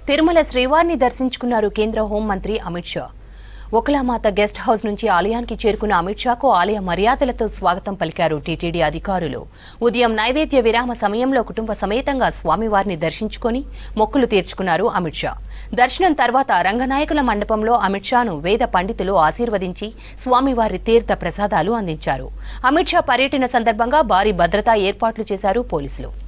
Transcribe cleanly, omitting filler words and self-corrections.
తిరుమల శ్రీవారిని దర్శించుకున్నారు కేంద్ర హోంమంత్రి అమిత్ షా. ఒకలామాత గెస్ట్ హౌస్ నుంచి ఆలయానికి చేరుకున్న అమిత్ షాకు ఆలయ మర్యాదలతో స్వాగతం పలికారు టీటీడీ అధికారులు. ఉదయం నైవేద్య విరామ సమయంలో కుటుంబ సమేతంగా స్వామివారిని దర్శించుకుని మొక్కులు తీర్చుకున్నారు అమిత్ షా. దర్శనం తర్వాత రంగనాయకుల మండపంలో అమిత్ షాను వేద పండితులు ఆశీర్వదించి స్వామివారి తీర్థ ప్రసాదాలు అందించారు. అమిత్ షా పర్యటన సందర్భంగా భారీ భద్రతా ఏర్పాట్లు చేశారు పోలీసులు.